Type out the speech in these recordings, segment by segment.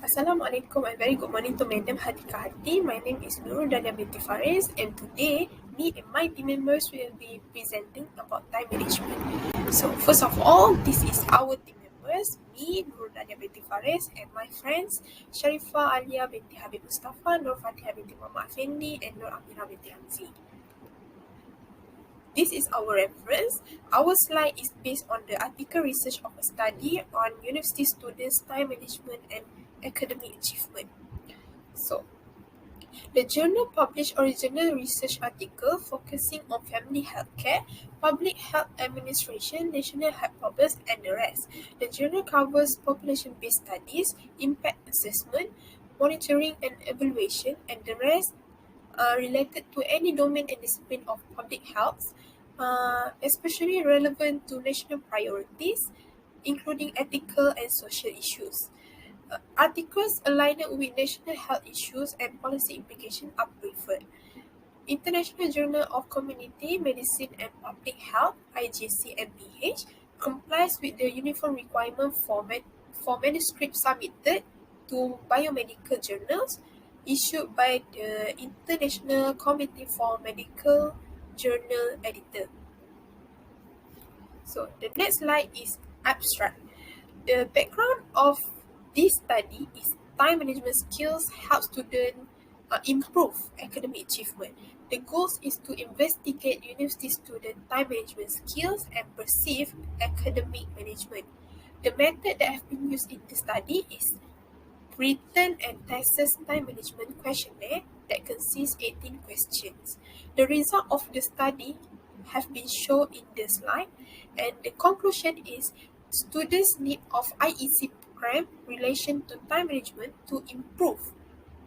Assalamualaikum and very good morning to Madam Hadika Hati. My name is Nurul Dania binti Faris, and today me and my team members will be presenting about time management. So first of all, this is our team members, me, Nurul Dania binti Faris, and my friends Sharifa Alia binti Habib Mustafa, Nur Fatiha binti Muhammad Afendi, and Nur Amira binti Hamzi. This is our reference. Our slide is based on the article research of a study on university students' time management and academic achievement. So, the journal published original research article focusing on family health care, public health administration, national health problems, and the rest. The journal covers population-based studies, impact assessment, monitoring and evaluation, and the rest related to any domain and discipline of public health, especially relevant to national priorities, including ethical and social issues. Articles aligned with national health issues and policy implications are preferred. International Journal of Community Medicine and Public Health (IJC-MPH) complies with the uniform requirement for manuscripts submitted to biomedical journals issued by the International Committee for Medical Journal Editor. So the next slide is abstract. The background of this study is time management skills help students improve academic achievement. The goal is to investigate university student time management skills and perceive academic management. The method that have been used in the study is written and Texas time management questionnaire that consists 18 questions. The result of the study have been shown in the slide, and the conclusion is students' need of IEC program relation to time management to improve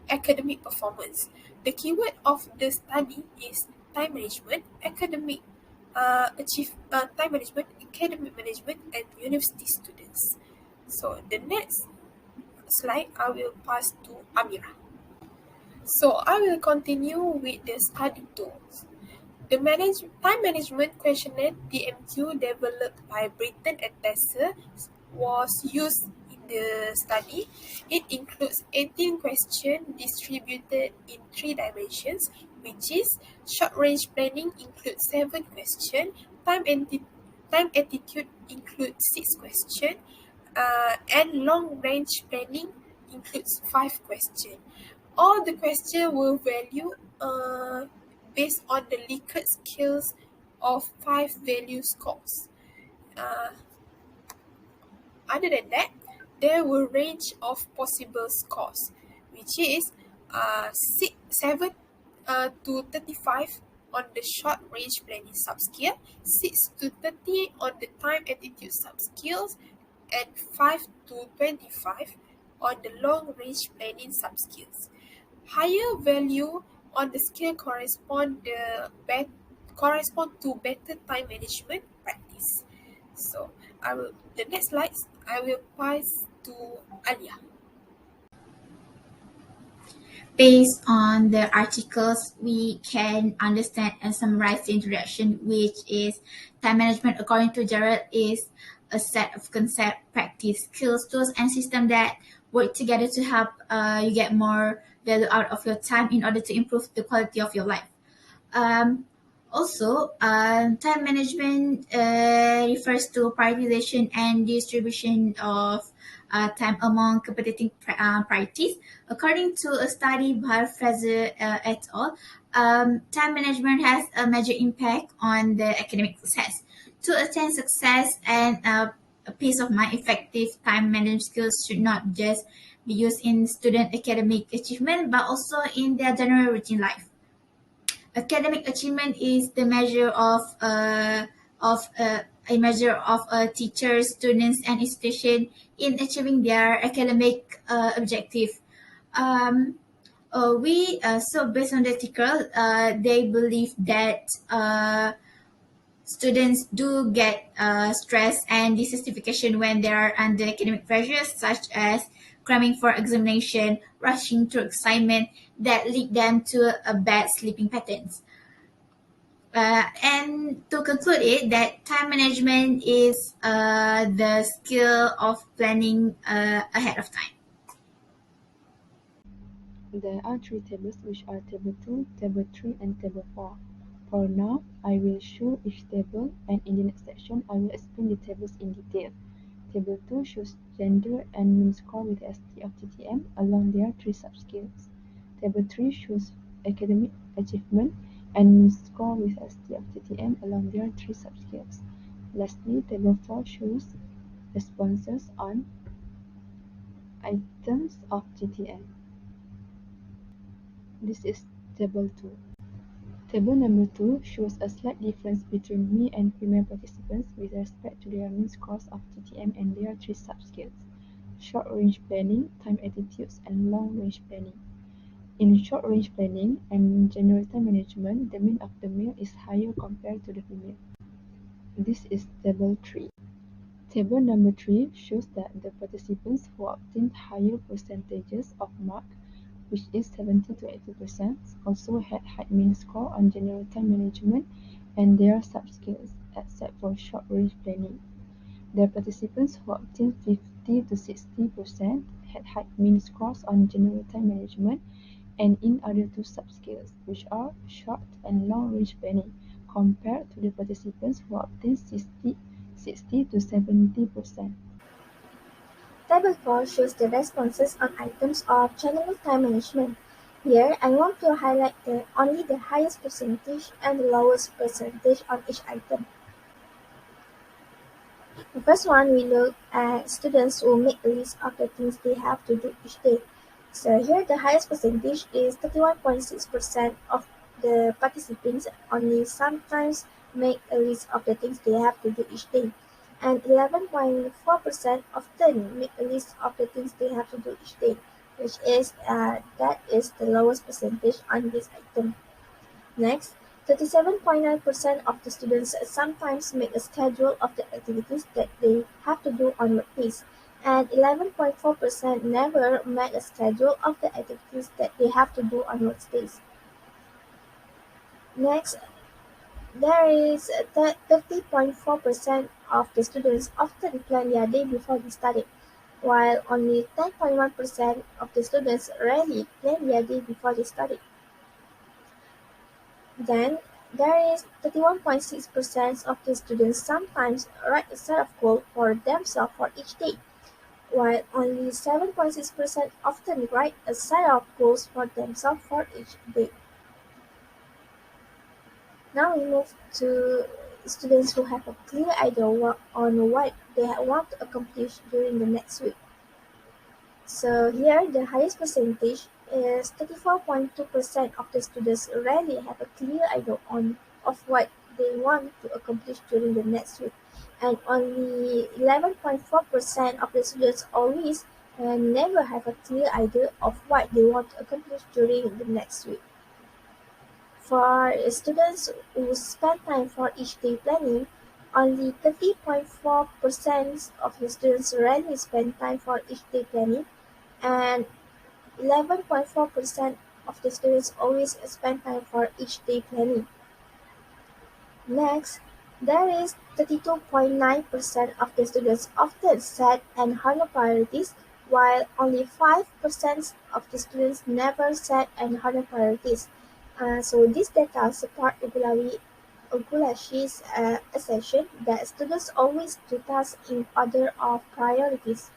academic performance. The keyword of the study is time management, academic time management, academic management, and university students. So the next slide, I will pass to Amira. So I will continue with the study tools. The time management questionnaire TMQ developed by Britton and Tesser was used in the study. It includes 18 questions distributed in 3 dimensions, which is short-range planning includes 7 questions, time attitude includes 6 questions, and long-range planning includes 5 questions. All the questions were valued based on the Likert scales of 5 value scores. Other than that, there were range of possible scores, which is 7 to 35 on the short range planning subscale, 6 to 30 on the time attitude subscales, and 5 to 25 on the long range planning subscales. Higher value on the scale correspond to better time management practice. So the next slides I will pass to Alia. Based on the articles, we can understand and summarize the introduction, which is time management according to Gerald is a set of concept, practice, skills, tools, and systems that work together to help you get more value out of your time in order to improve the quality of your life. Time management refers to prioritization and distribution of time among competing priorities. According to a study by Fraser et al., time management has a major impact on the academic success. To attain success and a peace of mind, effective time management skills should not just be used in student academic achievement, but also in their general routine life. Academic achievement is the measure of teachers, students, and institutions in achieving their academic objective. So based on the article, they believe that students do get stress and dissatisfaction when they are under academic pressures, such as cramming for examination, rushing through assignment that lead them to a bad sleeping patterns. And to conclude it, that time management is the skill of planning ahead of time. There are three tables which are Table 2, Table 3 and Table 4. For now, I will show each table and in the next section I will explain the tables in detail. Table 2 shows gender and mean score with ST of TTM along their three subscales. Table 3 shows academic achievement and mean score with ST of TTM along their three subscales. Lastly, Table 4 shows responses on items of TTM. This is Table 2. Table number 2 shows a slight difference between male and female participants with respect to their mean scores of TTM and their three subscales: short-range planning, time attitudes, and long-range planning. In short-range planning and general time management, the mean of the male is higher compared to the female. This is Table 3. Table number 3 shows that the participants who obtained higher percentages of mark, which is 70 to 80%, also had high mean score on general time management and their subscales, except for short-range planning. The participants who obtained 50 to 60% had high mean scores on general time management and in other two subscales, which are short and long-range planning, compared to the participants who obtained 60 to 70%. Table 4 shows the responses on items of general time management. Here, I want to highlight only the highest percentage and the lowest percentage on each item. The first one, we look at students who make a list of the things they have to do each day. So here the highest percentage is 31.6% of the participants only sometimes make a list of the things they have to do each day. And 11.4% often make a list of the things they have to do each day, which is that is the lowest percentage on this item. Next, 37.9% of the students sometimes make a schedule of the activities that they have to do on workdays, and 11.4% never make a schedule of the activities that they have to do on workdays. Next, there is 30.4% of the students often plan their day before they study, while only 10.1% of the students rarely plan their day before they study. Then, there is 31.6% of the students sometimes write a set of goals for themselves for each day, while only 7.6% often write a set of goals for themselves for each day. Now we move to students who have a clear idea on what they want to accomplish during the next week. So here the highest percentage is 34.2% of the students rarely have a clear idea of what they want to accomplish during the next week, and only 11.4% of the students always and never have a clear idea of what they want to accomplish during the next week. For students who spend time for each day planning, only 30.4% of the students rarely spend time for each day planning, and 11.4% of the students always spend time for each day planning. Next, there is 32.9% of the students often set and honor priorities, while only 5% of the students never set and honor priorities. So this data support Ugulash's assertion that students always do tasks in order of priorities.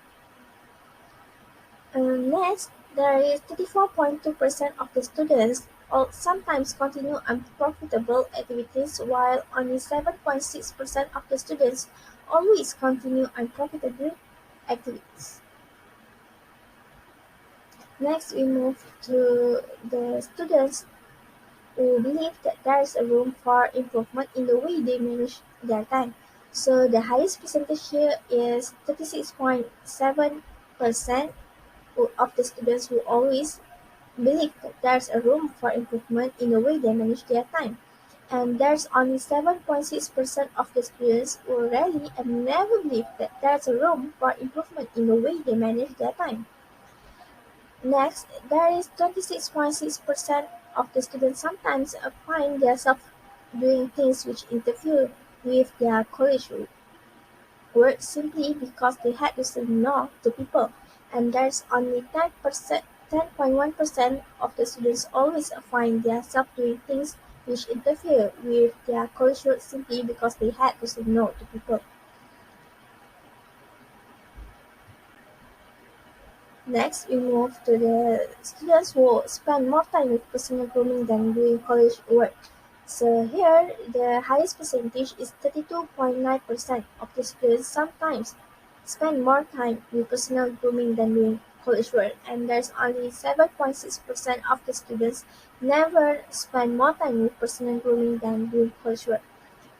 Next, there is 34.2% of the students sometimes continue unprofitable activities, while only 7.6% of the students always continue unprofitable activities. Next, we move to the students who believe that there is a room for improvement in the way they manage their time. So the highest percentage here is 36.7% of the students who always believe that there's a room for improvement in the way they manage their time, and there's only 7.6% of the students who rarely and never believe that there's a room for improvement in the way they manage their time. Next, there is 26.6% of the students sometimes find themselves doing things which interfere with their college work simply because they had to say no to people, and there's only 10% 10.1% of the students always find themselves doing things which interfere with their college work simply because they had to say no to people. Next, we move to the students who spend more time with personal grooming than doing college work. So here, the highest percentage is 32.9% of the students sometimes spend more time with personal grooming than doing college work, and there's only 7.6% of the students never spend more time with personal grooming than doing college work.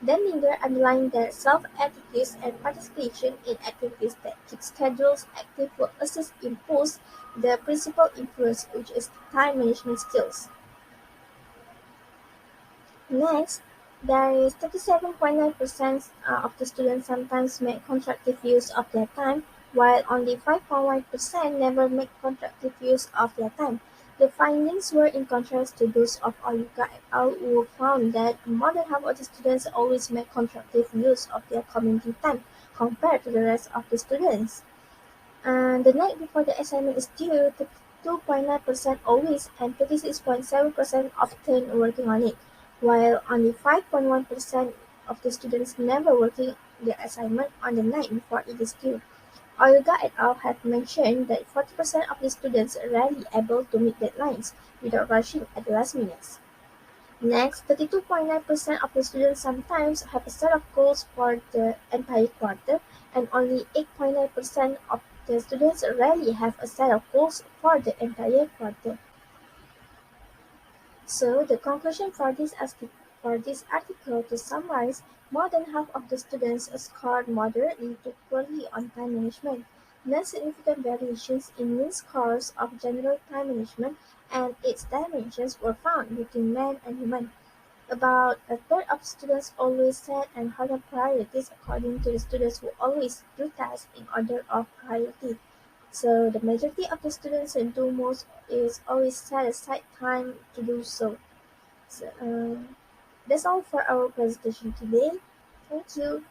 Then neither underline their self-attitudes and participation in activities that keep schedules active will assist impose the principal influence, which is time management skills. Next, there is 37.9% of the students sometimes make constructive use of their time, while only 5.1% never make constructive use of their time. The findings were in contrast to those of Olga et al., who found that more than half of the students always make constructive use of their community time compared to the rest of the students. And the night before the assignment is due, 2.9% always and 36.7% often working on it, while only 5.1% of the students never working their assignment on the night before it is due. Olga et al. Have mentioned that 40% of the students are rarely able to meet deadlines without rushing at the last minute. Next, 32.9% of the students sometimes have a set of goals for the entire quarter, and only 8.9% of the students rarely have a set of goals for the entire quarter. So, the conclusion for this article to summarize, more than half of the students scored moderately to poorly on time management. Non-significant variations in mean scores of general time management and its dimensions were found between men and women. About a third of students always set and harden priorities according to the students who always do tasks in order of priority. So the majority of the students who do most is always set aside time to do so. So that's all for our presentation today. Thank you.